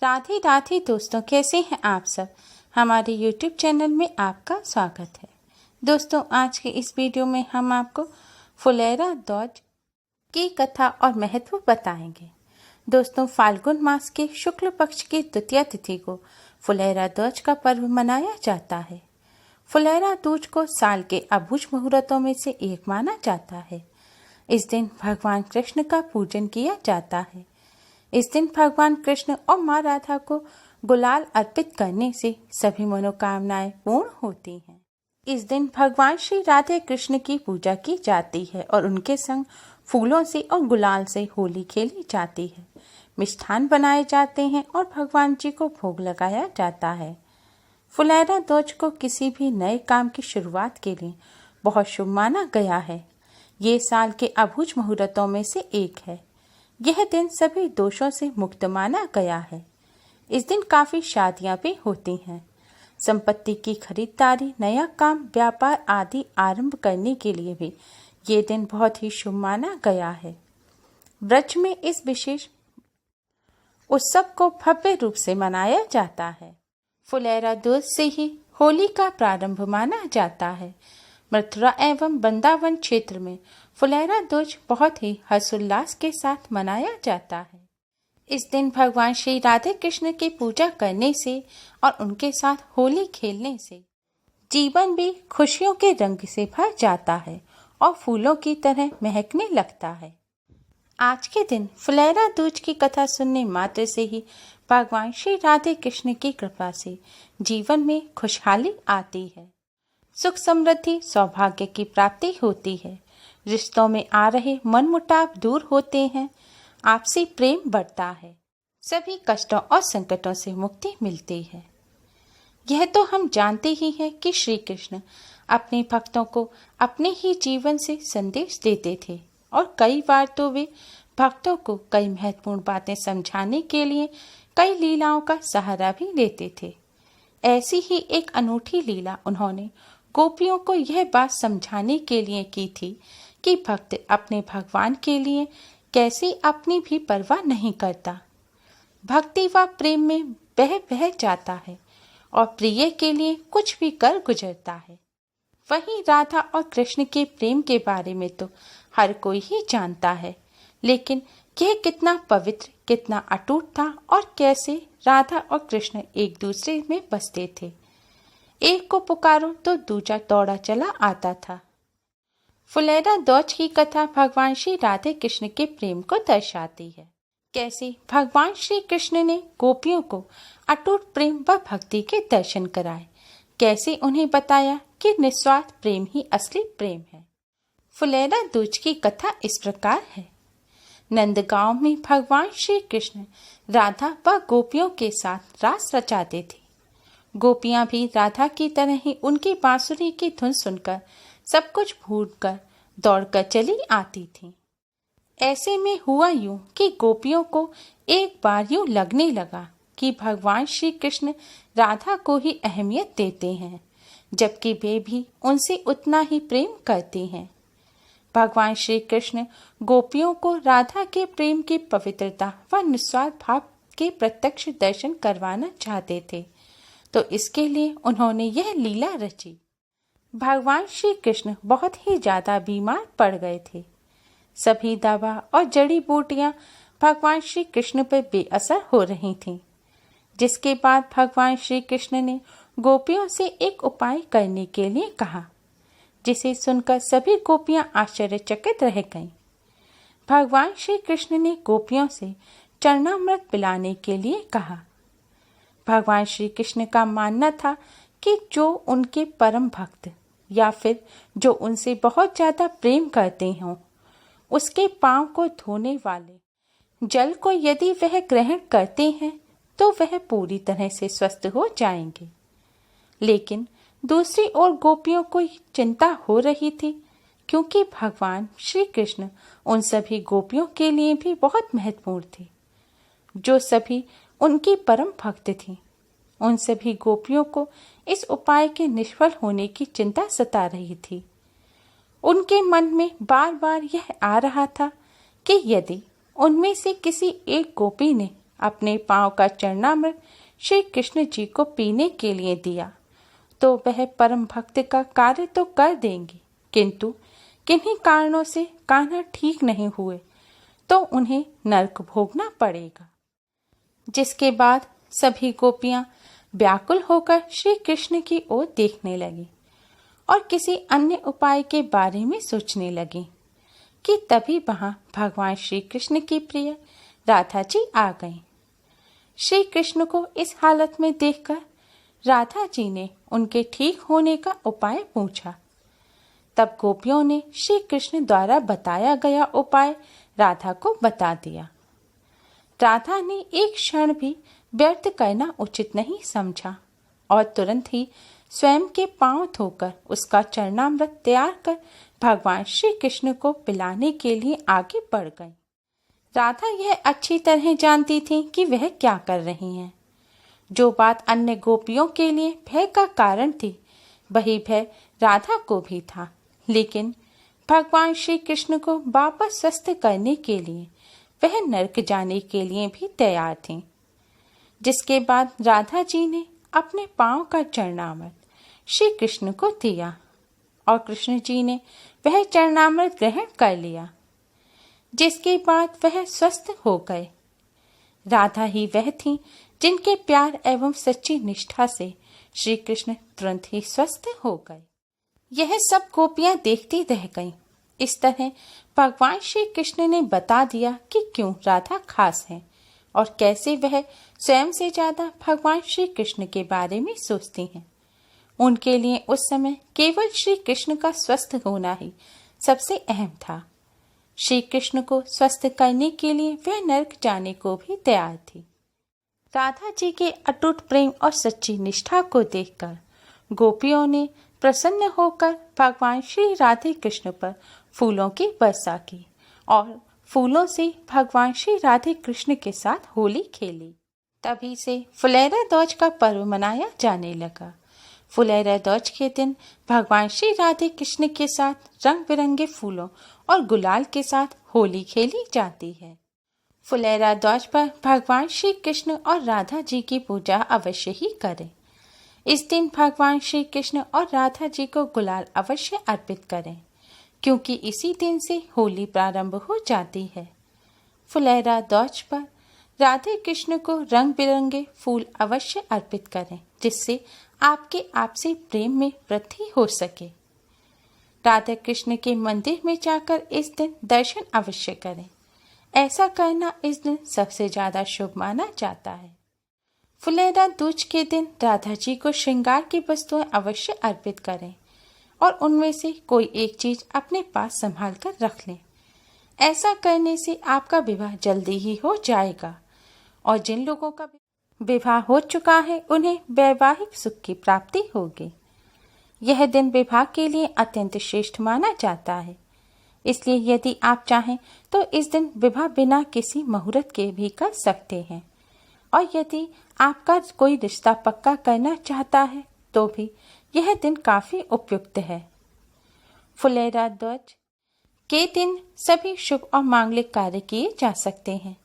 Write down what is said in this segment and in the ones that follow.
राधे राधे दोस्तों, कैसे हैं आप सब। हमारे यूट्यूब चैनल में आपका स्वागत है। दोस्तों, आज के इस वीडियो में हम आपको फुलेरा दूज की कथा और महत्व बताएंगे। दोस्तों, फाल्गुन मास के शुक्ल पक्ष की द्वितीया तिथि को फुलेरा दूज का पर्व मनाया जाता है। फुलेरा दूज को साल के अभुज मुहूर्तों में से एक माना जाता है। इस दिन भगवान कृष्ण का पूजन किया जाता है। इस दिन भगवान कृष्ण और माँ राधा को गुलाल अर्पित करने से सभी मनोकामनाएं पूर्ण होती हैं। इस दिन भगवान श्री राधे कृष्ण की पूजा की जाती है और उनके संग फूलों से और गुलाल से होली खेली जाती है। मिष्ठान बनाए जाते हैं और भगवान जी को भोग लगाया जाता है। फुलेरा दूज को किसी भी नए काम की शुरुआत के लिए बहुत शुभ माना गया है। ये साल के अभुज मुहूर्तों में से एक है। यह दिन सभी दोषों से मुक्त माना गया है। इस दिन काफी शादियां भी होती हैं। संपत्ति की खरीदारी, नया काम, व्यापार आदि आरंभ करने के लिए भी ये दिन बहुत ही शुभ माना गया है। ब्रज में इस विशेष उत्सव को भव्य रूप से मनाया जाता है। फुलेरा दूज से ही होली का प्रारंभ माना जाता है। मथुरा एवं वृंदावन क्षेत्र में फुलेरा दूज बहुत ही हर्षोल्लास के साथ मनाया जाता है। इस दिन भगवान श्री राधे कृष्ण की पूजा करने से और उनके साथ होली खेलने से जीवन भी खुशियों के रंग से भर जाता है और फूलों की तरह महकने लगता है। आज के दिन फुलेरा दूज की कथा सुनने मात्र से ही भगवान श्री राधे कृष्ण की कृपा से जीवन में खुशहाली आती है। सुख समृद्धि सौभाग्य की प्राप्ति होती है। रिश्तों में आ रहे मनमुटाव दूर होते हैं। आपसी प्रेम बढ़ता है। सभी कष्टों और संकटों से मुक्ति मिलती है। यह तो हम जानते ही हैं कि श्री कृष्ण अपने भक्तों को अपने ही जीवन से संदेश देते थे और कई बार तो वे भक्तों को कई महत्वपूर्ण बातें समझाने के लिए कई लीलाओं का सहारा भी लेते थे। ऐसी ही एक अनूठी लीला उन्होंने गोपियों को यह बात समझाने के लिए की थी कि भक्त अपने भगवान के लिए कैसे अपनी भी परवाह नहीं करता। भक्ति व प्रेम में बह जाता है और प्रिय के लिए कुछ भी कर गुजरता है। वहीं राधा और कृष्ण के प्रेम के बारे में तो हर कोई ही जानता है, लेकिन यह कितना पवित्र, कितना अटूट था और कैसे राधा और कृष्ण एक दूसरे में बसते थे। एक को पुकारो तो दूसरा दौड़ा चला आता था। फुलेरा दूज की कथा भगवान श्री राधे कृष्ण के प्रेम को दर्शाती है। कैसे भगवान श्री कृष्ण ने गोपियों को अटूट प्रेम व भक्ति के दर्शन कराए, कैसे उन्हें बताया कि निस्वार्थ प्रेम ही असली प्रेम है। फुलेरा दूज की कथा इस प्रकार है। नंदगांव में भगवान श्री कृष्ण राधा व गोपियों के साथ रास रचाते थे। गोपियां भी राधा की तरह ही उनकी बांसुरी की धुन सुनकर सब कुछ भूलकर दौड़कर चली आती थीं। ऐसे में हुआ यूं कि गोपियों को एक बार यूं लगने लगा कि भगवान श्री कृष्ण राधा को ही अहमियत देते हैं, जबकि वे भी उनसे उतना ही प्रेम करते हैं। भगवान श्री कृष्ण गोपियों को राधा के प्रेम की पवित्रता व निस्वार्थ भाव के प्रत्यक्ष दर्शन करवाना चाहते थे, तो इसके लिए उन्होंने यह लीला रची। भगवान श्री कृष्ण बहुत ही ज्यादा बीमार पड़ गए थे। सभी दवा और जड़ी बूटियां भगवान श्री कृष्ण पर बेअसर हो रही थीं, जिसके बाद भगवान श्री कृष्ण ने गोपियों से एक उपाय करने के लिए कहा, जिसे सुनकर सभी गोपियां आश्चर्यचकित रह गईं। भगवान श्री कृष्ण ने गोपियों से चरणामृत पिलाने के लिए कहा। भगवान श्री कृष्ण का मानना था कि जो उनके परम भक्त या फिर जो उनसे बहुत ज्यादा प्रेम करते हों, उसके पांव को धोने वाले जल को यदि वह ग्रहण करते हैं तो वह पूरी तरह से स्वस्थ हो जाएंगे। लेकिन दूसरी ओर गोपियों को चिंता हो रही थी, क्योंकि भगवान श्री कृष्ण उन सभी गोपियों के लिए भी बहुत महत्वपूर्ण थे, जो सभी उनकी परम भक्त थी। उन सभी गोपियों को इस उपाय के निष्फल होने की चिंता सता रही थी। उनके मन में बार बार यह आ रहा था कि यदि उनमें से किसी एक गोपी ने अपने पांव का चरणामृत श्री कृष्ण जी को पीने के लिए दिया तो वह परम भक्त का कार्य तो कर देंगे, किंतु किन्हीं कारणों से कान्हा ठीक नहीं हुए तो उन्हें नरक भोगना पड़ेगा। जिसके बाद सभी गोपियां व्याकुल होकर श्री कृष्ण की ओर देखने लगी और किसी अन्य उपाय के बारे में सोचने लगी कि तभी वहां भगवान श्री कृष्ण की प्रिय राधा जी आ गईं। श्री कृष्ण को इस हालत में देखकर राधा जी ने उनके ठीक होने का उपाय पूछा। तब गोपियों ने श्री कृष्ण द्वारा बताया गया उपाय राधा को बता दिया। राधा ने एक क्षण भी व्यर्थ करना उचित नहीं समझा और तुरंत ही स्वयं के पांव धोकर उसका चरणामृत तैयार कर भगवान श्री कृष्ण को पिलाने के लिए आगे बढ़ गई। राधा यह अच्छी तरह जानती थी कि वह क्या कर रही हैं। जो बात अन्य गोपियों के लिए भय का कारण थी, वही भय राधा को भी था, लेकिन भगवान श्री कृष्ण को वापस स्वस्थ करने के लिए वह नरक जाने के लिए भी तैयार थी। जिसके बाद राधा जी ने अपने पांव का चरणामृत श्री कृष्ण को दिया और कृष्ण जी ने वह चरणामृत ग्रहण कर लिया, जिसके बाद वह स्वस्थ हो गए। राधा ही वह थी जिनके प्यार एवं सच्ची निष्ठा से श्री कृष्ण तुरंत ही स्वस्थ हो गए। यह सब गोपियां देखती रह गईं। इस तरह भगवान श्री कृष्ण ने बता दिया कि क्यों राधा खास है और कैसे वह स्वयं से ज्यादा भगवान श्री कृष्ण के बारे में सोचती हैं। उनके लिए उस समय केवल श्री कृष्ण का स्वस्थ होना ही सबसे अहम था। श्री कृष्ण को स्वस्थ करने के लिए वह नरक जाने को भी तैयार थी। राधा जी के अटूट प्रेम और सच्ची निष्ठा को देखकर गोपियों ने प्रसन्न होकर भगवान श्री राधे कृष्ण पर फूलों की वर्षा की और फूलों से भगवान श्री राधे कृष्ण के साथ होली खेली। तभी से फुलेरा दौज का पर्व मनाया जाने लगा। फुलेरा दौज के दिन भगवान श्री राधे कृष्ण के साथ रंग बिरंगे फूलों और गुलाल के साथ होली खेली जाती है। फुलेरा दौज पर भगवान श्री कृष्ण और राधा जी की पूजा अवश्य ही करें। इस दिन भगवान श्री कृष्ण और राधा जी को गुलाल अवश्य अर्पित करें, क्योंकि इसी दिन से होली प्रारंभ हो जाती है। फुलेरा दौज पर राधे कृष्ण को रंग बिरंगे फूल अवश्य अर्पित करें, जिससे आपके आपसी प्रेम में वृद्धि हो सके। राधा कृष्ण के मंदिर में जाकर इस दिन दर्शन अवश्य करें। ऐसा करना इस दिन सबसे ज्यादा शुभ माना जाता है। फुलेरा दूज के दिन राधा जी को श्रृंगार की वस्तुएं अवश्य अर्पित करें और उनमें से कोई एक चीज अपने पास संभाल कर रख लें। ऐसा करने से आपका विवाह जल्दी ही हो जाएगा और जिन लोगों का विवाह हो चुका है उन्हें वैवाहिक सुख की प्राप्ति होगी। यह दिन विवाह के लिए अत्यंत श्रेष्ठ माना जाता है। इसलिए यदि आप चाहें तो इस दिन विवाह बिना किसी मुहूर्त के भी कर सकते हैं और यदि आपका कोई रिश्ता पक्का करना चाहता है तो भी यह दिन काफी उपयुक्त है। फुलेरा दौज के दिन सभी शुभ और मांगलिक कार्य किए जा सकते हैं।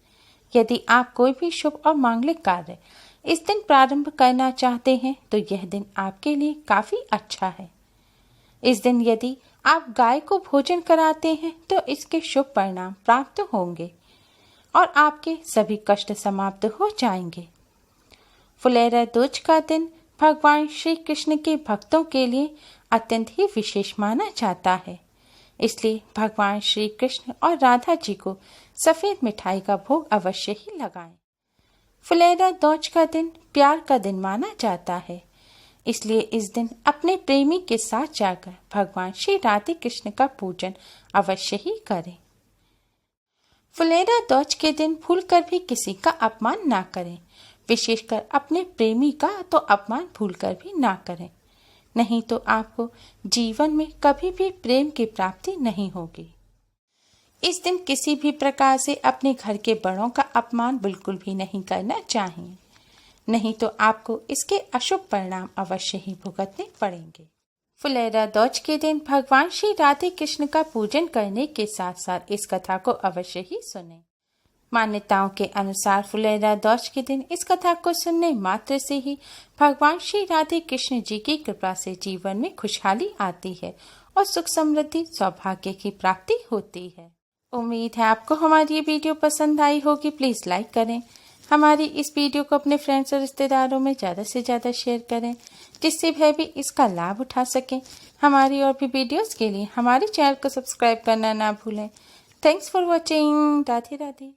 यदि आप कोई भी शुभ और मांगलिक कार्य इस दिन प्रारंभ करना चाहते हैं तो यह दिन आपके लिए काफी अच्छा है। इस दिन यदि आप गाय को भोजन कराते हैं तो इसके शुभ परिणाम प्राप्त होंगे और आपके सभी कष्ट समाप्त हो जाएंगे। फुलेरा दूज का दिन भगवान श्री कृष्ण के भक्तों के लिए अत्यंत ही विशेष माना जाता है। इसलिए भगवान श्री कृष्ण और राधा जी को सफेद मिठाई का भोग अवश्य ही लगाएं। फुलेरा दौज का दिन प्यार का दिन माना जाता है। इसलिए इस दिन अपने प्रेमी के साथ जाकर भगवान श्री राधे कृष्ण का पूजन अवश्य ही करें। फुलेरा दौज के दिन भूलकर भी किसी का अपमान ना करें, विशेषकर अपने प्रेमी का तो अपमान भूलकर भी ना करें, नहीं तो आपको जीवन में कभी भी प्रेम की प्राप्ति नहीं होगी। इस दिन किसी भी प्रकार से अपने घर के बड़ों का अपमान बिल्कुल भी नहीं करना चाहिए, नहीं तो आपको इसके अशुभ परिणाम अवश्य ही भुगतने पड़ेंगे। फुलेरा दौज के दिन भगवान श्री राधे कृष्ण का पूजन करने के साथ साथ इस कथा को अवश्य ही सुनें। मान्यताओं के अनुसार फुलेरा दौज के दिन इस कथा को सुनने मात्र से ही भगवान श्री राधे कृष्ण जी की कृपा से जीवन में खुशहाली आती है और सुख समृद्धि सौभाग्य की प्राप्ति होती है। उम्मीद है आपको हमारी ये वीडियो पसंद आई होगी। प्लीज़ लाइक करें, हमारी इस वीडियो को अपने फ्रेंड्स और रिश्तेदारों में ज़्यादा से ज़्यादा शेयर करें, जिससे वह भी इसका लाभ उठा सकें। हमारी और भी वीडियोस के लिए हमारे चैनल को सब्सक्राइब करना ना भूलें। Thanks for watching. Radhe Radhe.